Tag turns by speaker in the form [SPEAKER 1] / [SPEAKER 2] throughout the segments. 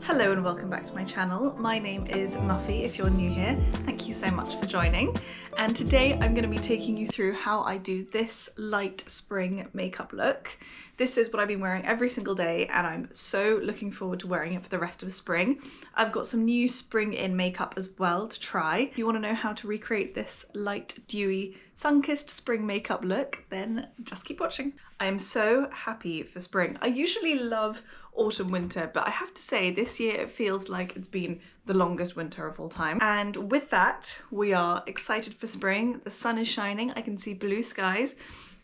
[SPEAKER 1] Hello and welcome back to my channel. My name is Muffy if you're new here. Thank you so much for joining. And today I'm going to be taking you through how I do this light spring makeup look. This is what I've been wearing every single day and I'm so looking forward to wearing it for the rest of spring. I've got some new spring in makeup as well to try. If you want to know how to recreate this light, dewy, sun-kissed spring makeup look, then just keep watching. I am so happy for spring. I usually love autumn winter, but I have to say this year it feels like it's been the longest winter of all time. And with that, we are excited for spring. The sun is shining, I can see blue skies.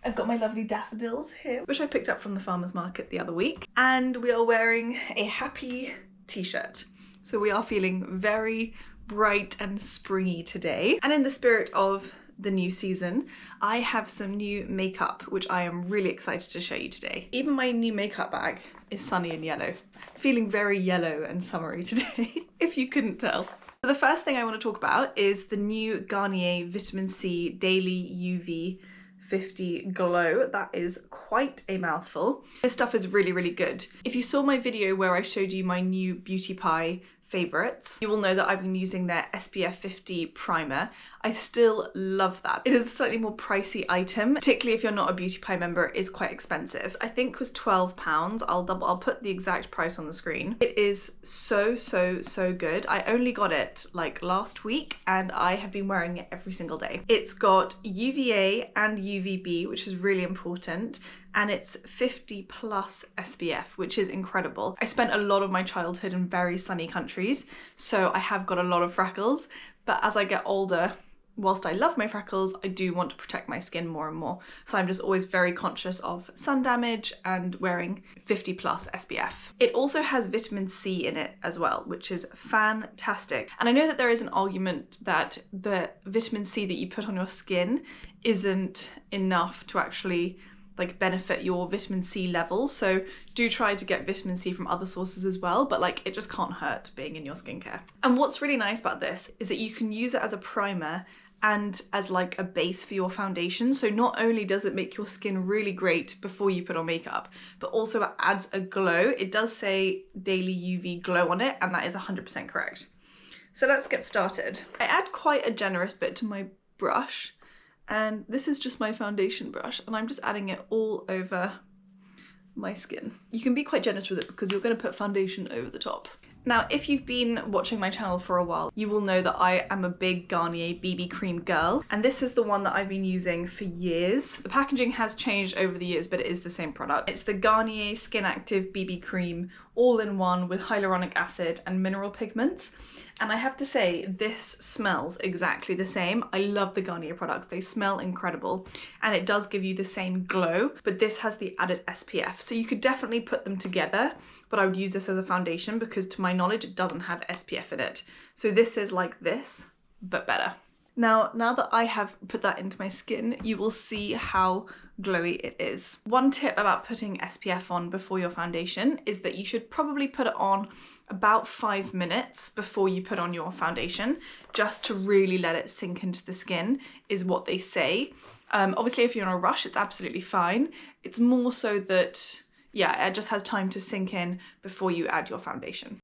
[SPEAKER 1] I've got my lovely daffodils here, which I picked up from the farmer's market the other week. And we are wearing a happy t-shirt. So we are feeling very bright and springy today. And in the spirit of the new season, I have some new makeup which I am really excited to show you today. Even my new makeup bag is sunny and yellow. Feeling very yellow and summery today, if you couldn't tell. So the first thing I want to talk about is the new Garnier Vitamin C Daily UV 50 Glow. That is quite a mouthful. This stuff is really, really good. If you saw my video where I showed you my new Beauty Pie favorites, you will know that I've been using their SPF 50 primer. I still love that. It is a slightly more pricey item, particularly if you're not a Beauty Pie member. It is quite expensive. I think it was £12. I'll put the exact price on the screen. It is so good. I only got it like last week and I have been wearing it every single day. It's got UVA and UVB, which is really important, and it's 50 plus SPF, which is incredible. I spent a lot of my childhood in very sunny countries, so I have got a lot of freckles, but as I get older, whilst I love my freckles, I do want to protect my skin more and more. So I'm just always very conscious of sun damage and wearing 50 plus SPF. It also has vitamin C in it as well, which is fantastic. And I know that there is an argument that the vitamin C that you put on your skin isn't enough to actually like benefit your vitamin C levels, so do try to get vitamin C from other sources as well, but like it just can't hurt being in your skincare. And what's really nice about this is that you can use it as a primer and as like a base for your foundation. So not only does it make your skin really great before you put on makeup, but also it adds a glow. It does say Daily UV Glow on it, and that is 100% correct. So let's get started. I add quite a generous bit to my brush, and this is just my foundation brush, and I'm just adding it all over my skin. You can be quite generous with it because you're going to put foundation over the top. Now, if you've been watching my channel for a while, you will know that I am a big Garnier BB cream girl, and this is the one that I've been using for years. The packaging has changed over the years, but it is the same product. It's the Garnier Skin Active BB Cream all-in-one with hyaluronic acid and mineral pigments. And I have to say, this smells exactly the same. I love the Garnier products. They smell incredible, and it does give you the same glow, but this has the added SPF. So you could definitely put them together, but I would use this as a foundation because to my knowledge, it doesn't have SPF in it. So this is like this, but better. Now that I have put that into my skin, you will see how glowy it is. One tip about putting SPF on before your foundation is that you should probably put it on about 5 minutes before you put on your foundation, just to really let it sink into the skin, is what they say. Obviously, if you're in a rush, it's absolutely fine. It's more so that, yeah, it just has time to sink in before you add your foundation.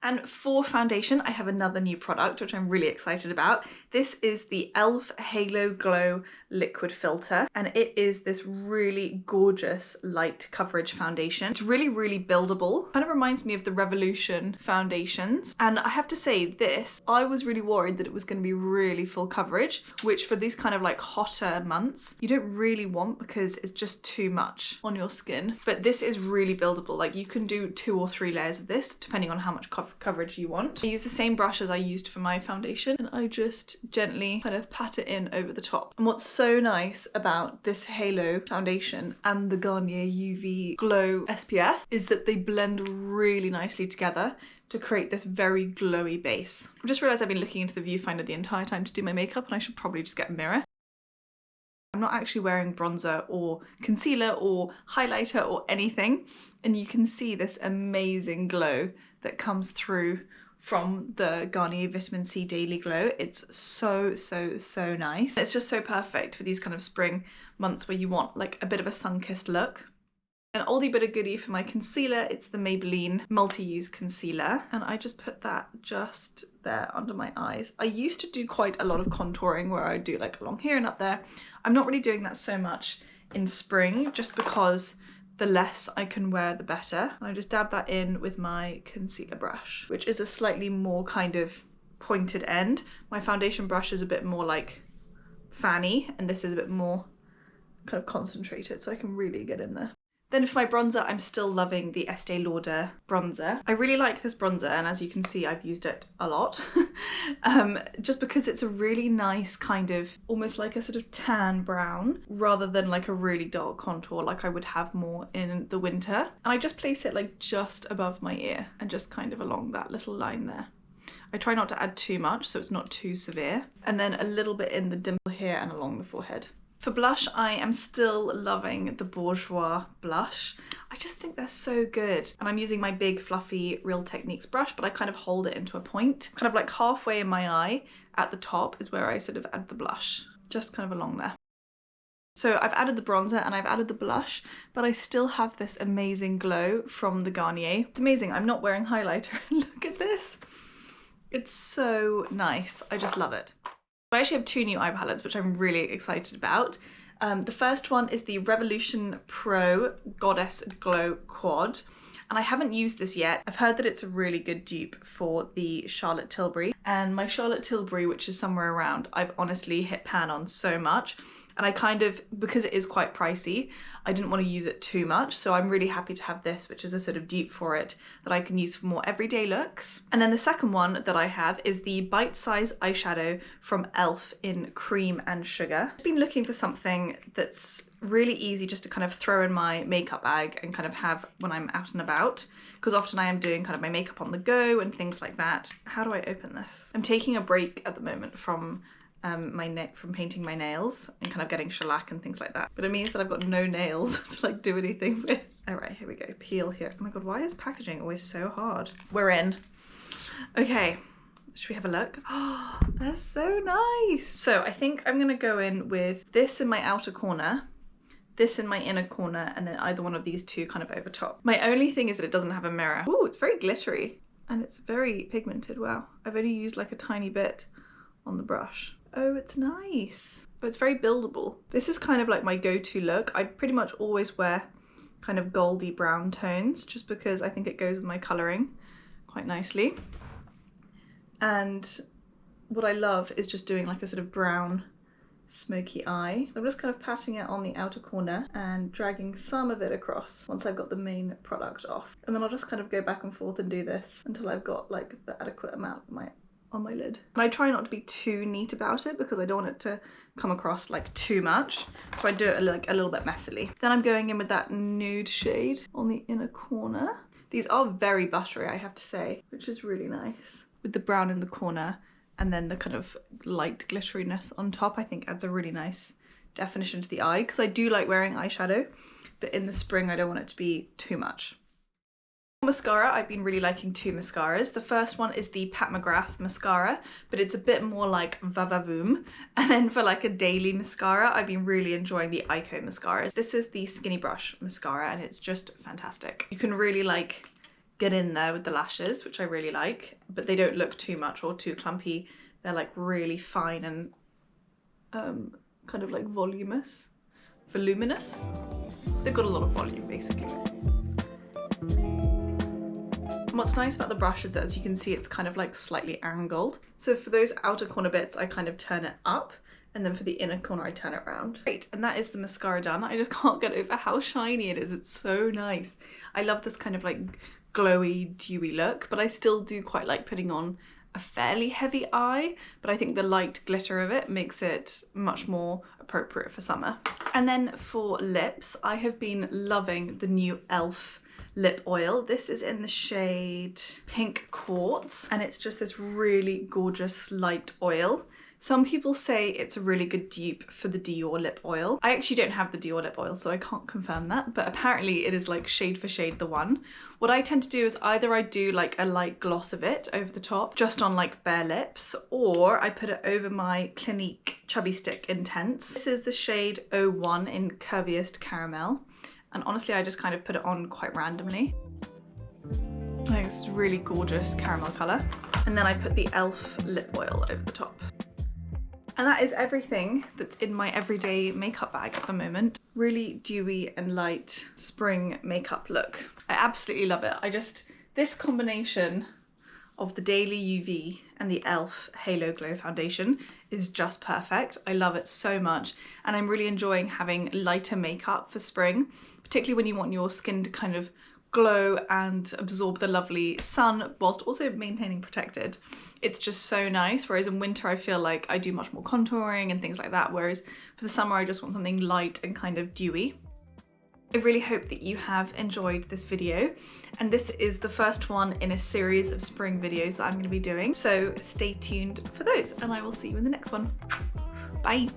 [SPEAKER 1] And for foundation, I have another new product, which I'm really excited about. This is the e.l.f. Halo Glow Liquid Filter, and it is this really gorgeous light coverage foundation. It's really, really buildable. Kind of reminds me of the Revolution foundations. And I have to say this, I was really worried that it was going to be really full coverage, which for these kind of like hotter months, you don't really want because it's just too much on your skin. But this is really buildable. Like you can do 2 or 3 layers of this, depending on how much coverage you want. I use the same brush as I used for my foundation, and I just gently kind of pat it in over the top. And what's so nice about this Halo foundation and the Garnier UV Glow SPF is that they blend really nicely together to create this very glowy base. I just realised I've been looking into the viewfinder the entire time to do my makeup, and I should probably just get a mirror. I'm not actually wearing bronzer or concealer or highlighter or anything, and you can see this amazing glow that comes through from the Garnier Vitamin C Daily Glow. It's so nice. It's just so perfect for these kind of spring months where you want like a bit of a sun-kissed look. An oldie but a goodie for my concealer, it's the Maybelline Multi-Use Concealer, and I just put that just there under my eyes. I used to do quite a lot of contouring where I do like along here and up there. I'm not really doing that so much in spring, just because the less I can wear the better. And I just dab that in with my concealer brush, which is a slightly more kind of pointed end. My foundation brush is a bit more like fanny, and this is a bit more kind of concentrated, so I can really get in there. Then for my bronzer, I'm still loving the Estee Lauder bronzer. I really like this bronzer, and as you can see, I've used it a lot. Just because it's a really nice kind of, almost like a sort of tan brown, rather than like a really dark contour like I would have more in the winter. And I just place it like just above my ear and just kind of along that little line there. I try not to add too much so it's not too severe. And then a little bit in the dimple here and along the forehead. For blush, I am still loving the Bourjois blush. I just think they're so good. And I'm using my big fluffy Real Techniques brush, but I kind of hold it into a point. Kind of like halfway in my eye at the top is where I sort of add the blush, just kind of along there. So I've added the bronzer and I've added the blush, but I still have this amazing glow from the Garnier. It's amazing, I'm not wearing highlighter. Look at this. It's so nice, I just love it. I actually have two new eye palettes, which I'm really excited about. The first one is the Revolution Pro Goddess Glow Quad, and I haven't used this yet. I've heard that it's a really good dupe for the Charlotte Tilbury, and my Charlotte Tilbury, which is somewhere around, I've honestly hit pan on so much. And I kind of, because it is quite pricey, I didn't want to use it too much. So I'm really happy to have this, which is a sort of dupe for it that I can use for more everyday looks. And then the second one that I have is the Bite Size Eyeshadow from e.l.f. in Cream and Sugar. I've been looking for something that's really easy just to kind of throw in my makeup bag and kind of have when I'm out and about, because often I am doing kind of my makeup on the go and things like that. How do I open this? I'm taking a break at the moment from from painting my nails and kind of getting shellac and things like that, but it means that I've got no nails to like do anything with. All right, here we go. Peel here. Oh my god, why is packaging always so hard? We're in. Okay, should we have a look? Oh, that's so nice. So I think I'm gonna go in with this in my outer corner, this in my inner corner, and then either one of these two kind of over top. My only thing is that it doesn't have a mirror. Oh, it's very glittery and it's very pigmented. Wow, I've only used like a tiny bit on the brush. Oh, it's nice. Oh, it's very buildable. This is kind of like my go-to look. I pretty much always wear kind of goldy brown tones just because I think it goes with my colouring quite nicely. And what I love is just doing like a sort of brown smoky eye. I'm just kind of patting it on the outer corner and dragging some of it across once I've got the main product off. And then I'll just kind of go back and forth and do this until I've got like the adequate amount on my lid. And I try not to be too neat about it because I don't want it to come across like too much. So I do it like a little bit messily. Then I'm going in with that nude shade on the inner corner. These are very buttery, I have to say, which is really nice. With the brown in the corner and then the kind of light glitteriness on top, I think adds a really nice definition to the eye, because I do like wearing eyeshadow, but in the spring I don't want it to be too much. Mascara, I've been really liking two mascaras. The first one is the Pat McGrath mascara, but it's a bit more like va-va-voom. And then for like a daily mascara, I've been really enjoying the Eyeshadow mascaras. This is the Skinny Brush mascara and it's just fantastic. You can really like get in there with the lashes, which I really like, but they don't look too much or too clumpy. They're like really fine and kind of like voluminous. They've got a lot of volume basically. What's nice about the brush is that, as you can see, it's kind of like slightly angled. So for those outer corner bits, I kind of turn it up, and then for the inner corner, I turn it around. Great, and that is the mascara done. I just can't get over how shiny it is. It's so nice. I love this kind of like glowy, dewy look, but I still do quite like putting on a fairly heavy eye, but I think the light glitter of it makes it much more appropriate for summer. And then for lips, I have been loving the new e.l.f. lip oil. This is in the shade Pink Quartz, and it's just this really gorgeous light oil. Some people say it's a really good dupe for the Dior lip oil. I actually don't have the Dior lip oil, so I can't confirm that, but apparently it is like shade for shade the one. What I tend to do is either I do like a light gloss of it over the top, just on like bare lips, or I put it over my Clinique Chubby Stick Intense. This is the shade 01 in Curviest Caramel. And honestly, I just kind of put it on quite randomly. I think this is really gorgeous caramel colour. And then I put the e.l.f. lip oil over the top. And that is everything that's in my everyday makeup bag at the moment. Really dewy and light spring makeup look. I absolutely love it. This combination of the Daily UV and the e.l.f. Halo Glow Foundation is just perfect. I love it so much. And I'm really enjoying having lighter makeup for spring, particularly when you want your skin to kind of glow and absorb the lovely sun whilst also maintaining protected. It's just so nice, whereas in winter I feel like I do much more contouring and things like that, whereas for the summer I just want something light and kind of dewy. I really hope that you have enjoyed this video, and this is the first one in a series of spring videos that I'm going to be doing, so stay tuned for those and I will see you in the next one. Bye!